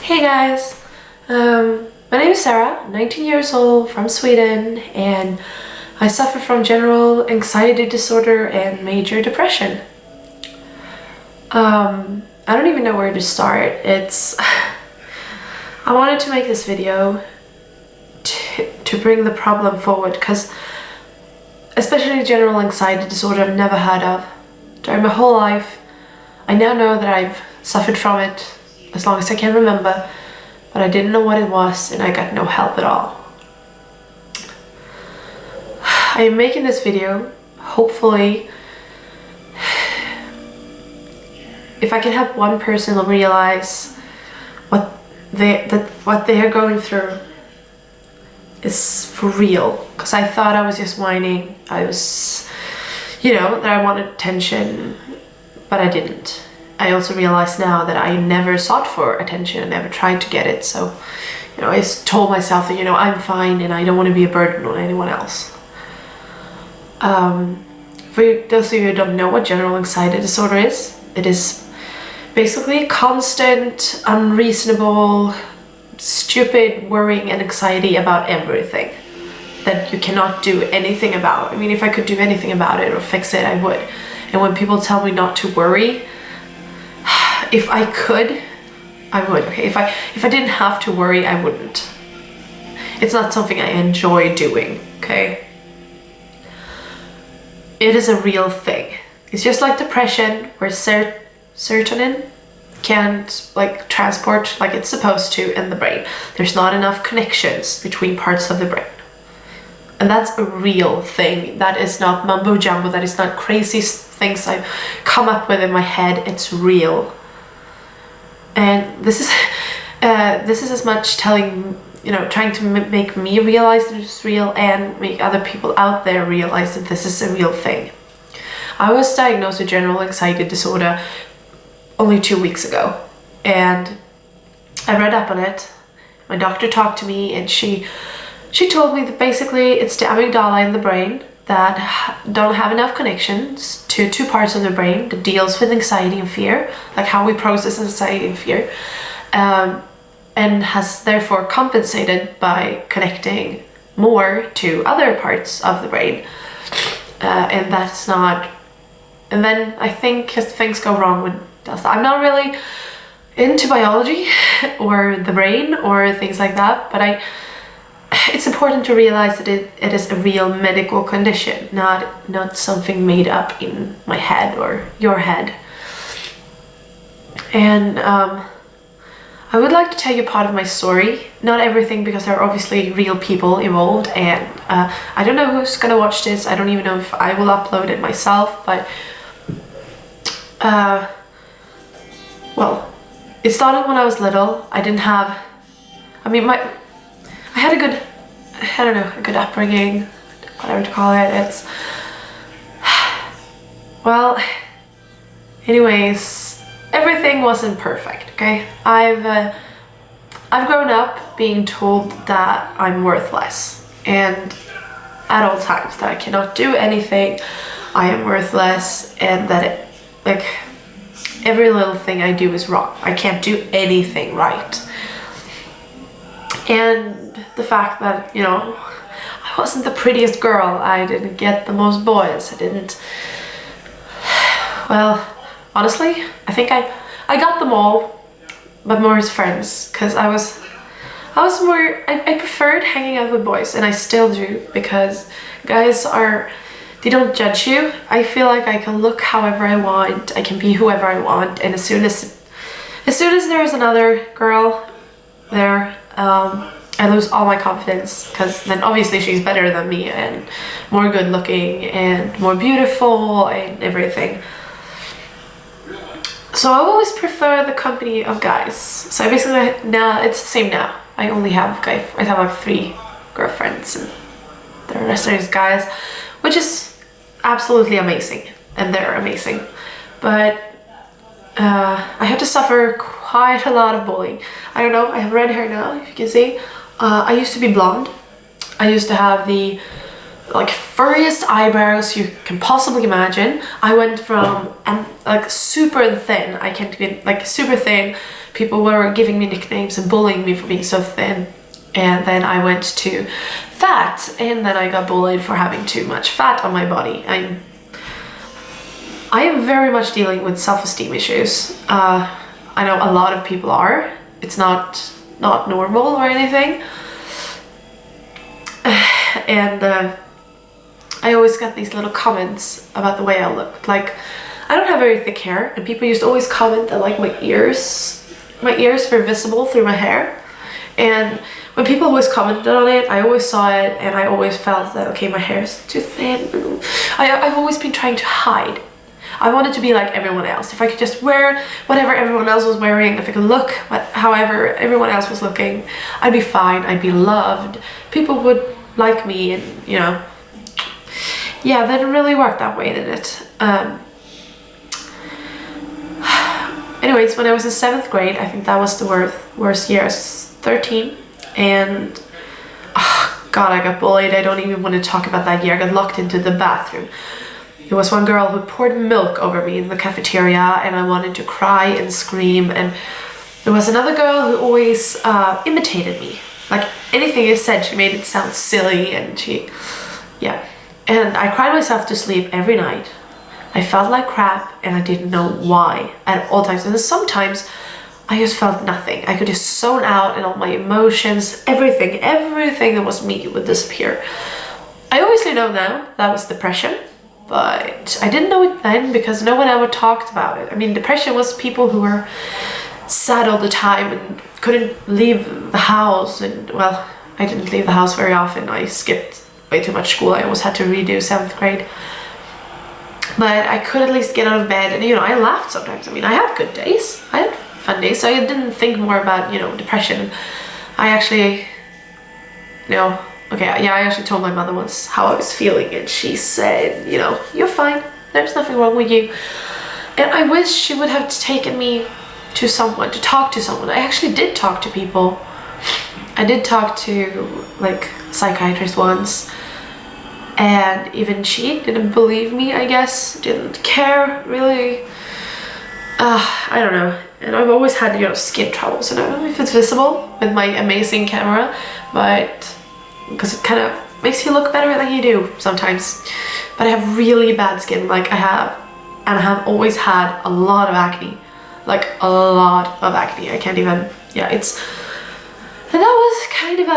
Hey guys, my name is Sarah, I'm 19 years old, from Sweden, and I suffer from general anxiety disorder and major depression. I don't even know where to start. I wanted to make this video to bring the problem forward, because especially general anxiety disorder I've never heard of. During my whole life, I now know that I've suffered from it as long as I can remember, but I didn't know what it was and I got no help at all. I am making this video, hopefully, if I can help one person realize what they are going through is for real. Because I thought I was just whining, that I wanted attention, but I didn't. I also realize now that I never sought for attention, I never tried to get it, so I just told myself that I'm fine and I don't want to be a burden on anyone else. For those of you who don't know what general anxiety disorder is, it is basically constant, unreasonable, stupid worrying and anxiety about everything that you cannot do anything about. I mean, if I could do anything about it or fix it, I would. And when people tell me not to worry, if I could, I would. Okay, if I didn't have to worry, I wouldn't. It's not something I enjoy doing, okay? It is a real thing. It's just like depression, where serotonin can't transport like it's supposed to in the brain. There's not enough connections between parts of the brain. And that's a real thing. That is not mumbo jumbo. That is not crazy things I've come up with in my head. It's real. And this is as much trying to make me realize that it's real and make other people out there realize that this is a real thing. I was diagnosed with general anxiety disorder only 2 weeks ago, and I read up on it. My doctor talked to me, and she told me that basically it's the amygdala in the brain that don't have enough connections to two parts of the brain that deals with anxiety and fear, like how we process anxiety and fear, and has therefore compensated by connecting more to other parts of the brain. And that's not... And then I think things go wrong when it does that. I'm not really into biology or the brain or things like that, but it's important to realize that it is a real medical condition, not something made up in my head or your head. And I would like to tell you part of my story. Not everything, because there are obviously real people involved, and I don't know who's gonna watch this. I don't even know if I will upload it myself, but well, it started when I was little. I had a good upbringing, whatever to call it. Anyways, everything wasn't perfect, okay? I've grown up being told that I'm worthless, and at all times that I cannot do anything, I am worthless, and that every little thing I do is wrong. I can't do anything right. And the fact that, I wasn't the prettiest girl, I didn't get the most boys, honestly, I think I got them all, but more as friends, because I preferred hanging out with boys, and I still do, because guys they don't judge you. I feel like I can look however I want, I can be whoever I want, and as soon as there's another girl there, I lose all my confidence, because then obviously she's better than me and more good looking and more beautiful and everything. So I always prefer the company of guys. So basically now it's the same now. I have 3 girlfriends, and the rest is guys, which is absolutely amazing, and they're amazing. But I had to suffer quite a lot of bullying. I don't know, I have red hair now, if you can see. I used to be blonde. I used to have the furriest eyebrows you can possibly imagine. I went from super thin, super thin, People were giving me nicknames and bullying me for being so thin. And then I went to fat, and then I got bullied for having too much fat on my body. I am very much dealing with self-esteem issues. I know a lot of people are. It's not normal or anything. And I always got these little comments about the way I look. Like, I don't have very thick hair, and people used to always comment that like my ears were visible through my hair. And when people always commented on it, I always saw it, and I always felt that, okay, my hair is too thin. I've always been trying to hide. I wanted to be like everyone else. If I could just wear whatever everyone else was wearing, if I could look however everyone else was looking, I'd be fine, I'd be loved. People would like me, and you know, yeah, that didn't really work that way, did it? Anyways, when I was in 7th grade, I think that was the worst year. I was 13, and oh God, I got bullied. I don't even want to talk about that year. I got locked into the bathroom. There was one girl who poured milk over me in the cafeteria, and I wanted to cry and scream. And there was another girl who always imitated me. Like anything I said, she made it sound silly, and yeah. And I cried myself to sleep every night. I felt like crap, and I didn't know why at all times. And sometimes I just felt nothing. I could just zone out, and all my emotions, everything that was me would disappear. I obviously know now that was depression, but I didn't know it then because no one ever talked about it. I mean, depression was people who were sad all the time and couldn't leave the house. And well, I didn't leave the house very often. I skipped way too much school. I almost had to redo 7th grade. But I could at least get out of bed, and you know, I laughed sometimes. I mean, I had good days. I had fun days, so I didn't think more about, you know, depression. I actually, you know, okay, yeah, I actually told my mother once how I was feeling, and she said, you know, you're fine. There's nothing wrong with you. And I wish she would have taken me to someone, to talk to someone. I actually did talk to people. I did talk to, like, a psychiatrist once. And even she didn't believe me, I guess. Didn't care, really. I don't know. And I've always had, you know, skin troubles. And I don't know if it's visible with my amazing camera, but because it kind of makes you look better than you do sometimes. But I have really bad skin, like I have. And I have always had a lot of acne. Like, a lot of acne. I can't even, yeah, it's... And that was kind of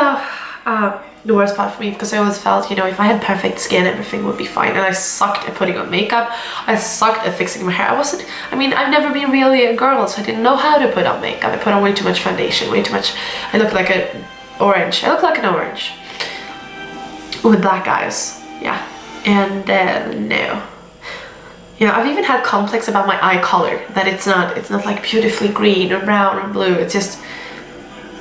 the worst part for me, because I always felt, you know, if I had perfect skin, everything would be fine. And I sucked at putting on makeup. I sucked at fixing my hair. I've never been really a girl, so I didn't know how to put on makeup. I put on way too much foundation, way too much. I look like an orange. I look like an orange. With black eyes, yeah. And no. You know, I've even had complex about my eye color, that it's not like beautifully green or brown or blue. It just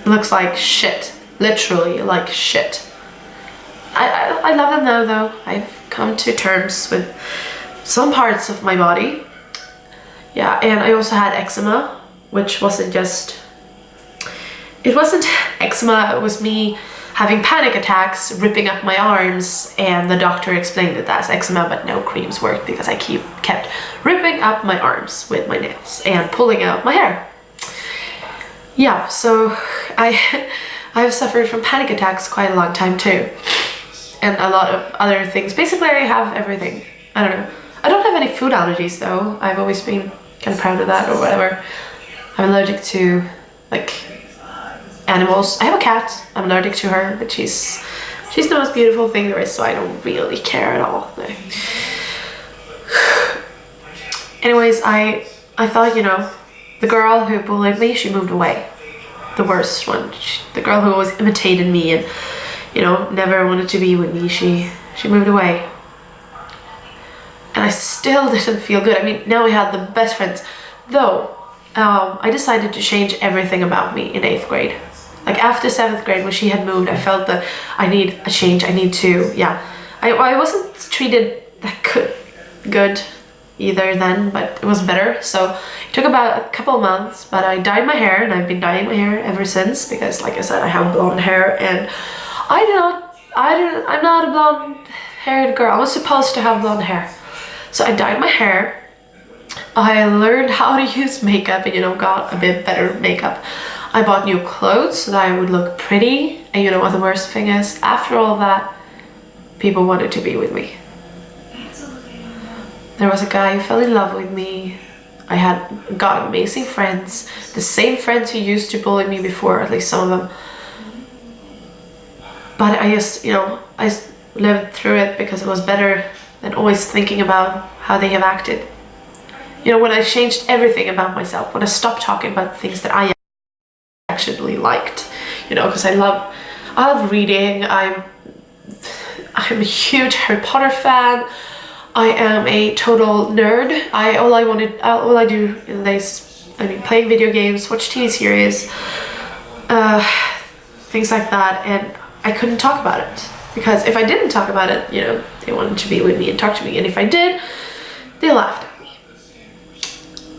looks like shit. Literally like shit. I love them now, though. I've come to terms with some parts of my body. Yeah, and I also had eczema, which wasn't just... It wasn't eczema, it was me having panic attacks, ripping up my arms, and the doctor explained it as eczema, but no creams worked because I kept ripping up my arms with my nails and pulling out my hair. Yeah, so I've suffered from panic attacks quite a long time too. And a lot of other things. Basically, I have everything. I don't know. I don't have any food allergies though. I've always been kind of proud of that or whatever. I'm allergic to, like, animals. I have a cat. I'm allergic to her, but she's the most beautiful thing there is, so I don't really care at all. No. Anyways, I thought, you know, the girl who bullied me, she moved away. The worst one. The girl who always imitated me and, you know, never wanted to be with me, she moved away. And I still didn't feel good. I mean, now we had the best friends. Though, I decided to change everything about me in 8th grade. Like after 7th grade, when she had moved, I felt that I need a change. I need to, yeah. I wasn't treated that good either then, but it was better. So it took about a couple of months, but I dyed my hair, and I've been dyeing my hair ever since, because like I said, I have blonde hair, and I'm not a blonde haired girl. I was supposed to have blonde hair. So I dyed my hair, I learned how to use makeup and, you know, got a bit better makeup. I bought new clothes so that I would look pretty. And you know what the worst thing is? After all that, people wanted to be with me. There was a guy who fell in love with me. I had got amazing friends. The same friends who used to bully me before, at least some of them. But I just, you know, I lived through it because it was better than always thinking about how they have acted. You know, when I changed everything about myself, when I stopped talking about things that I actually liked, you know, because I love reading. I'm a huge Harry Potter fan. I am a total nerd. All I do in days, I mean, playing video games, watch TV series, things like that, and I couldn't talk about it because if I didn't talk about it, you know, they wanted to be with me and talk to me, and if I did, they laughed at me.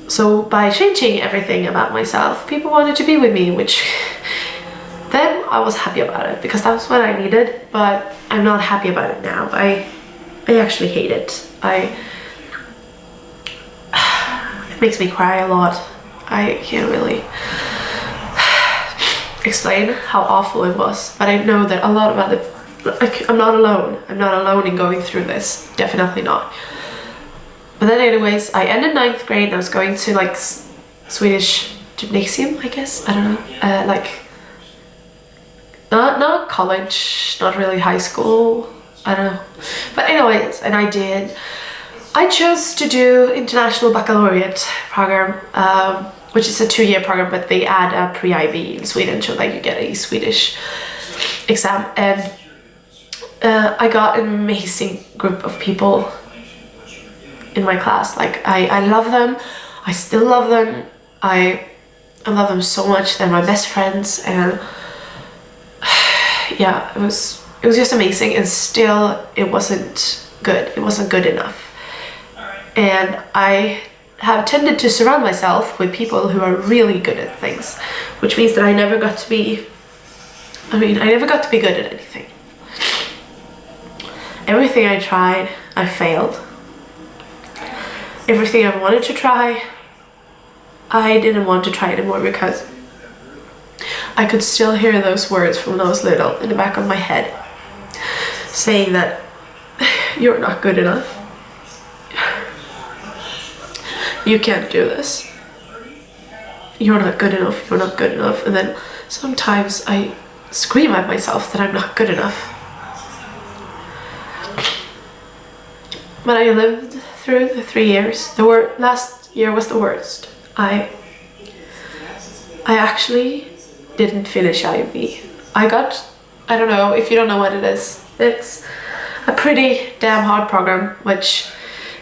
So by changing everything about myself, people wanted to be with me, which then I was happy about it because that was what I needed, but I'm not happy about it now. I actually hate it. It makes me cry a lot. I can't really explain how awful it was, but I know that a lot of other, like, I'm not alone. I'm not alone in going through this. Definitely not. But then anyways, I ended 9th grade and I was going to like Swedish gymnasium, I guess. I don't know. Like, not college, not really high school. I don't know. But anyways, and I chose to do International Baccalaureate program, which is a 2-year program, but they add a pre-IB in Sweden so that you get a Swedish exam. And I got an amazing group of people in my class. Like, I love them. I still love them. I love them so much. They're my best friends, and yeah, it was just amazing, and still it wasn't good. It wasn't good enough. And I have tended to surround myself with people who are really good at things, which means that I never got to be good at anything. Everything I tried, I failed. Everything I wanted to try, I didn't want to try anymore because I could still hear those words from when I was little in the back of my head saying that you're not good enough. You can't do this. You're not good enough. You're not good enough. And then sometimes I scream at myself that I'm not good enough. But I lived through the 3 years. Last year was the worst. I actually didn't finish IB. I don't know if you don't know what it is. It's a pretty damn hard program, which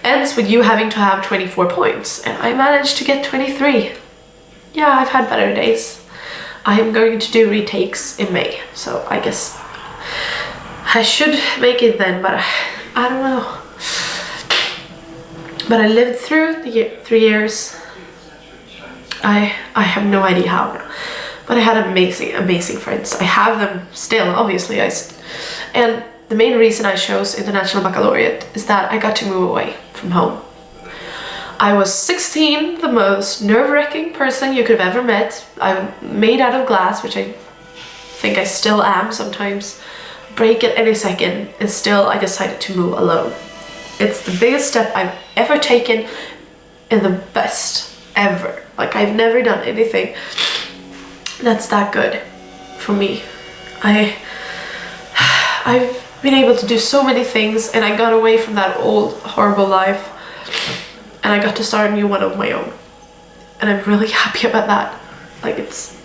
ends with you having to have 24 points, and I managed to get 23. Yeah, I've had better days. I am going to do retakes in May, so I guess I should make it then, but I don't know. But I lived through the 3 years. I have no idea how now, but I had amazing friends. I have them still, obviously. And the main reason I chose International Baccalaureate is that I got to move away from home. I was 16, the most nerve-wracking person you could have ever met. I'm made out of glass, which I think I still am sometimes. Break at any second, and still I decided to move alone. It's the biggest step I've ever taken and the best ever. Like, I've never done anything that's that good for me. I've been able to do so many things, and I got away from that old horrible life, and I got to start a new one of my own, and I'm really happy about that. Like, it's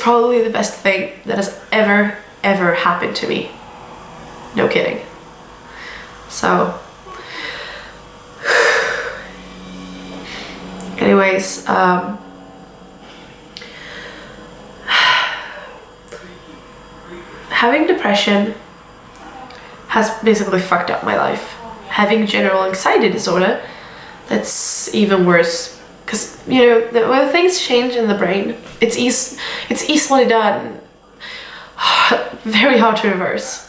probably the best thing that has ever happened to me. No kidding. So anyways, having depression has basically fucked up my life. Having general anxiety disorder, that's even worse. Because, you know, when things change in the brain, it's easily done, very hard to reverse.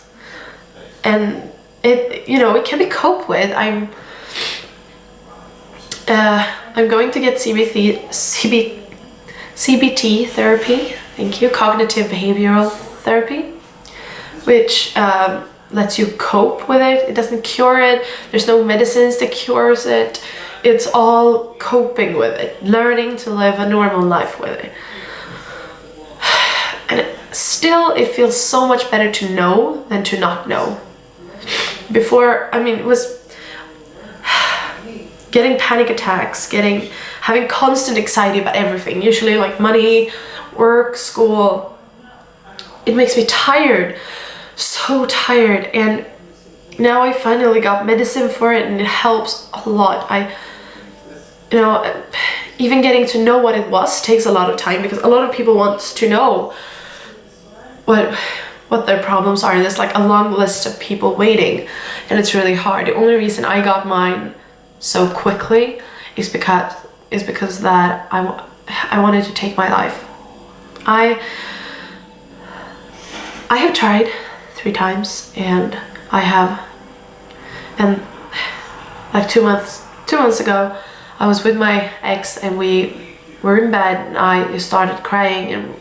And it can be coped with. I'm going to get CBT therapy, thank you, cognitive behavioral therapy, which lets you cope with it. It doesn't cure it. There's no medicines that cures it. It's all coping with it, learning to live a normal life with it. And still, it feels so much better to know than to not know. Before, I mean, it was getting panic attacks, having constant anxiety about everything, usually like money, work, school. It makes me tired, so tired. And now I finally got medicine for it, and it helps a lot. Even getting to know what it was takes a lot of time, because a lot of people want to know what their problems are. There's like a long list of people waiting, and it's really hard. The only reason I got mine so quickly is because that I wanted to take my life. I have tried 3 times, and like 2 months ago, I was with my ex, and we were in bed, and I started crying, and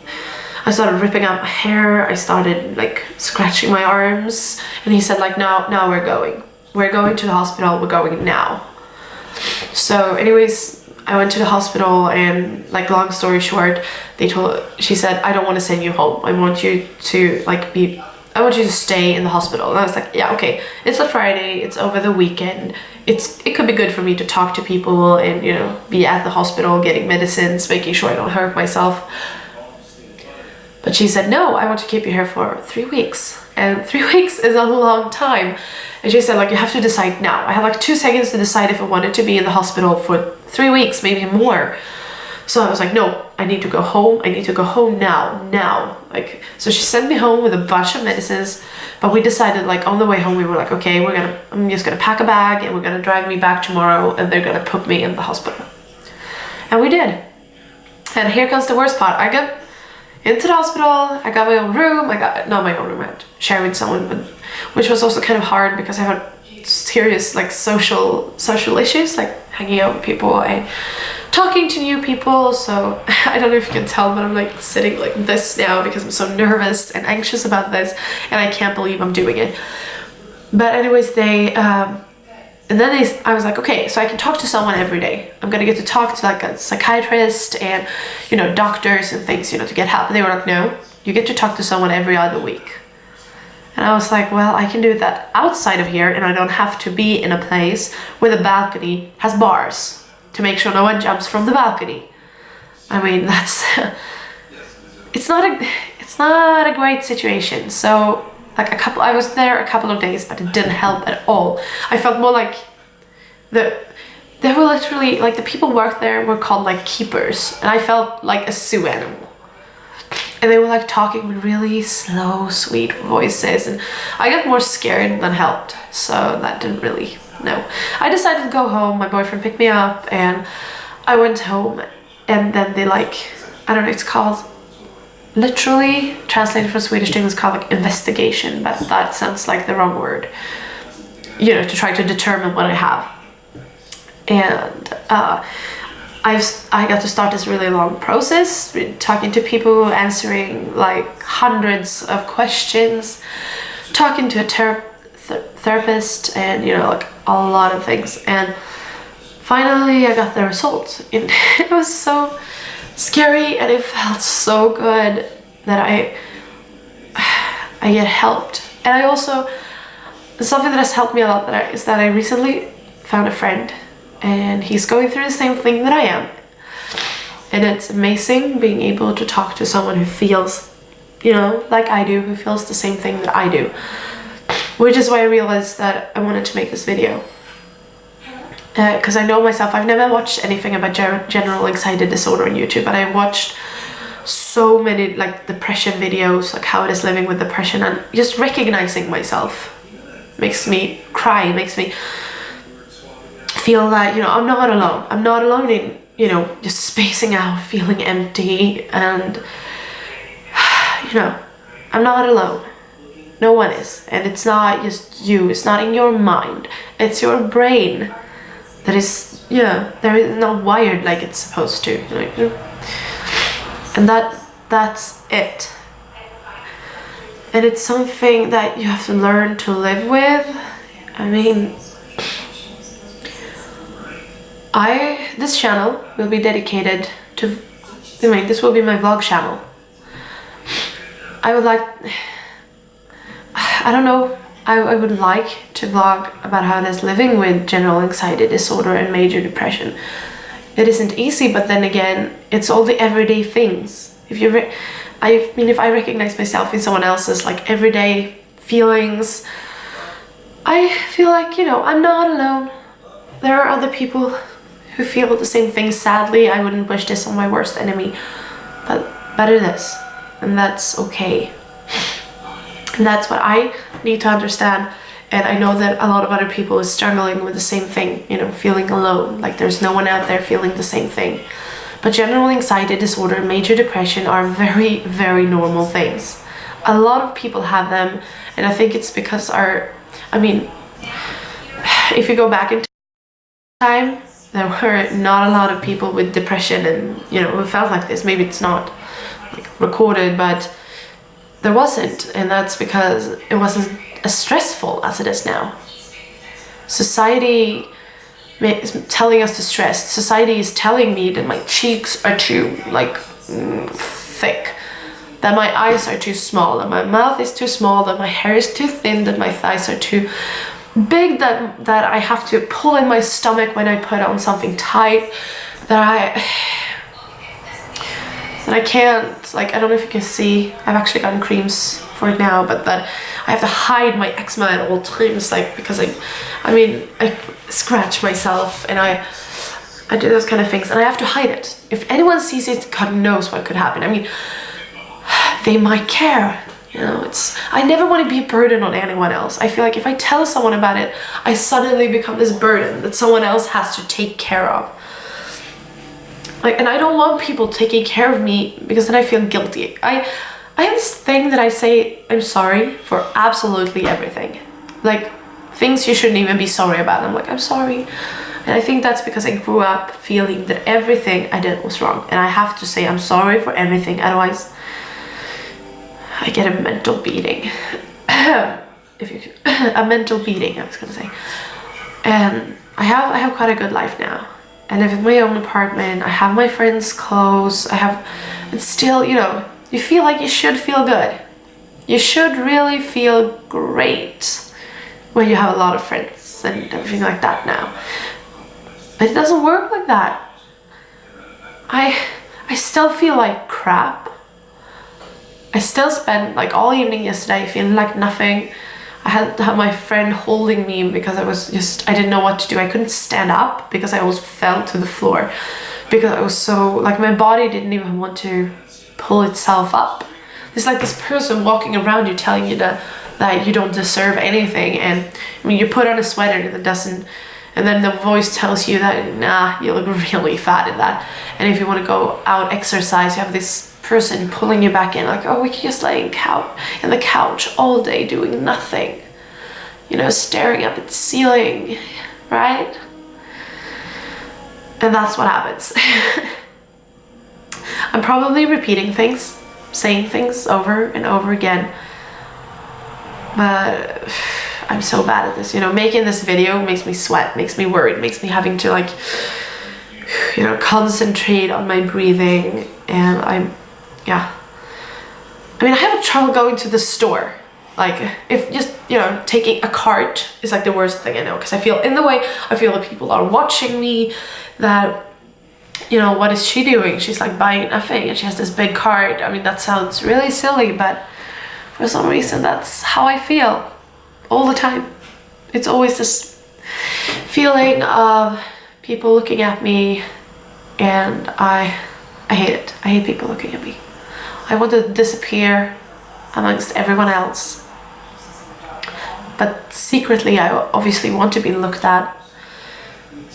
I started ripping out my hair. I started like scratching my arms, and he said like, now we're going to the hospital, we're going now. So anyways, I went to the hospital, and like, long story short, she said, I don't want to send you home. I want you to stay in the hospital. And I was like, yeah, okay, it's a Friday, it's over the weekend. It could be good for me to talk to people and, be at the hospital, getting medicines, making sure I don't hurt myself. But she said, no, I want to keep you here for 3 weeks. And 3 weeks is a long time. And she said, like, you have to decide now. I have like 2 seconds to decide if I wanted to be in the hospital for 3 weeks, maybe more. So I was like, no, I need to go home. I need to go home now. Like, so she sent me home with a bunch of medicines, but we decided, like, on the way home, we were like, okay, I'm just gonna pack a bag, and we're gonna drive me back tomorrow, and they're gonna put me in the hospital. And we did. And here comes the worst part. I got into the hospital, I got my own room. Not my own room, I had to share with someone, but which was also kind of hard because I had serious like social issues, like hanging out with people and talking to new people. So I don't know if you can tell, but I'm like sitting like this now because I'm so nervous and anxious about this, and I can't believe I'm doing it. But anyways, I was like, okay, so I can talk to someone every day. I'm gonna get to talk to like a psychiatrist and, doctors and things, to get help. And they were like, no, you get to talk to someone every other week. And I was like, well, I can do that outside of here, and I don't have to be in a place where the balcony has bars to make sure no one jumps from the balcony. I mean, that's, it's not a great situation. So I was there a couple of days, but it didn't help at all. I felt more like they were literally like, the people worked there were called like keepers, and I felt like a zoo animal. And they were like talking with really slow, sweet voices, and I got more scared than helped. So that didn't really, no. I decided to go home. My boyfriend picked me up, and I went home, and then they I don't know, it's called, literally translated from Swedish to English, called like investigation, but that sounds like the wrong word, to try to determine what I have. And I got to start this really long process, talking to people, answering like hundreds of questions, talking to a therapist, and like a lot of things. And finally I got the results, and it was so scary, and it felt so good that I get helped. And I also, something that has helped me a lot is that I recently found a friend, and he's going through the same thing that I am. And it's amazing being able to talk to someone who feels, like I do, who feels the same thing that I do. Which is why I realized that I wanted to make this video. Because I know myself, I've never watched anything about general anxiety disorder on YouTube, but I've watched so many like depression videos, like how it is living with depression, and just recognizing myself makes me cry, makes me feel that, I'm not alone. I'm not alone in, just spacing out, feeling empty, and, I'm not alone. No one is. And it's not just you. It's not in your mind. It's your brain that is yeah, they're not wired like it's supposed to. And that's it. And it's something that you have to learn to live with. I mean, this channel will be dedicated to, this will be my vlog channel. I would like, I don't know, I would like to vlog about how it is living with general anxiety disorder and major depression. It isn't easy, but then again, it's all the everyday things. If I recognize myself in someone else's like everyday feelings, I feel like, I'm not alone. There are other people who feel the same thing. Sadly, I wouldn't wish this on my worst enemy, but it is, and that's okay. And that's what I need to understand. And I know that a lot of other people is struggling with the same thing, feeling alone, like there's no one out there feeling the same thing. But general anxiety disorder and major depression are very, very normal things. A lot of people have them, and I think it's because if you go back in time, there were not a lot of people with depression and, who felt like this. Maybe it's not like recorded, but there wasn't, and that's because it wasn't as stressful as it is now. Society is telling us to stress. Society is telling me that my cheeks are too thick, that my eyes are too small, that my mouth is too small, that my hair is too thin, that my thighs are too big, that I have to pull in my stomach when I put on something tight, that I can't, I don't know if you can see, I've actually gotten creams for it now, but that I have to hide my eczema at all times, because I scratch myself and I do those kind of things, and I have to hide it. If anyone sees it, God knows what could happen. They might care, I never want to be a burden on anyone else. I feel like if I tell someone about it, I suddenly become this burden that someone else has to take care of. And I don't want people taking care of me, because then I feel guilty. I have this thing that I say I'm sorry for absolutely everything. Things you shouldn't even be sorry about. I'm I'm sorry. And I think that's because I grew up feeling that everything I did was wrong. And I have to say I'm sorry for everything, otherwise I get a mental beating. A mental beating, I was gonna say. And I have quite a good life now. I live in my own apartment. I have my friends close. It's still, you feel like you should feel good. You should really feel great when you have a lot of friends and everything like that now. But it doesn't work like that. I still feel like crap. I still spent all evening yesterday feeling like nothing. I had to have my friend holding me because I didn't know what to do. I couldn't stand up because I almost fell to the floor, because I was so, my body didn't even want to pull itself up. It's like this person walking around you telling you that you don't deserve anything, and you put on a sweater that doesn't, and then the voice tells you that, nah, you look really fat in that. And if you want to go out exercise, you have this person pulling you back in, oh, we can just lay in the couch all day doing nothing, staring up at the ceiling, right? And that's what happens. I'm probably repeating things, saying things over and over again, but I'm so bad at this. Making this video makes me sweat, makes me worried, makes me having to concentrate on my breathing, and I have trouble going to the store. If just, taking a cart is the worst thing I know, because I feel in the way, I feel that people are watching me, that, what is she doing? She's buying nothing and she has this big cart. That sounds really silly, but for some reason that's how I feel all the time. It's always this feeling of people looking at me, and I hate it. I hate people looking at me. I want to disappear amongst everyone else. But secretly, I obviously want to be looked at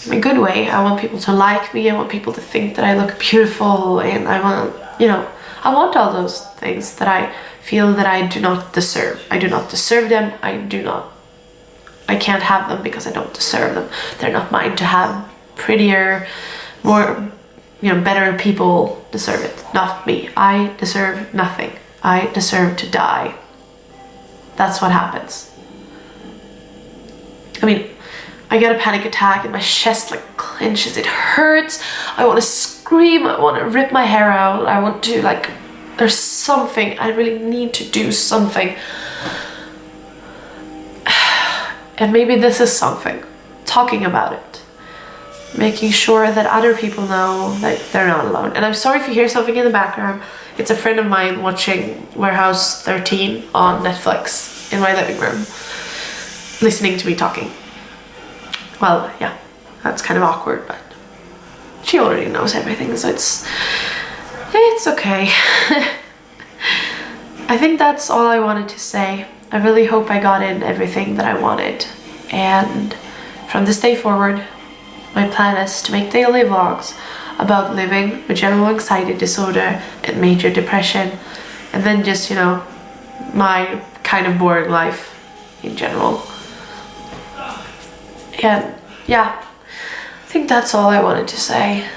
in a good way. I want people to like me. I want people to think that I look beautiful, and I want all those things that I feel that I do not deserve. I do not deserve them. I can't have them because I don't deserve them. They're not mine to have. prettier, more, better people deserve it, not me. I deserve nothing. I deserve to die. That's what happens. I mean, I get a panic attack and my chest like clenches, it hurts. I want to scream, I want to rip my hair out, I want to like, there's something, I really need to do something. And maybe this is something, talking about it. Making sure that other people know that they're not alone. And I'm sorry if you hear something in the background. It's a friend of mine watching Warehouse 13 on Netflix in my living room, listening to me talking. Well, yeah, that's kind of awkward, but she already knows everything, so it's okay. I think that's all I wanted to say. I really hope I got in everything that I wanted. And from this day forward, my plan is to make daily vlogs about living with general anxiety disorder and major depression, and then just, my kind of boring life in general. And yeah, I think that's all I wanted to say.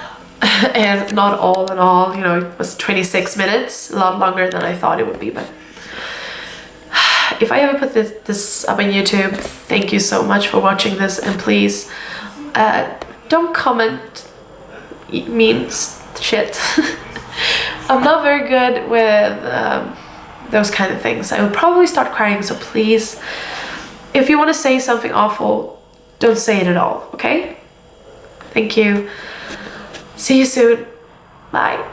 And not all in all, it was 26 minutes, a lot longer than I thought it would be, but if I ever put this up on YouTube, thank you so much for watching this, and please don't comment mean shit. I'm not very good with those kind of things. I would probably start crying, so please, if you want to say something awful, don't say it at all, okay? Thank you. See you soon. Bye.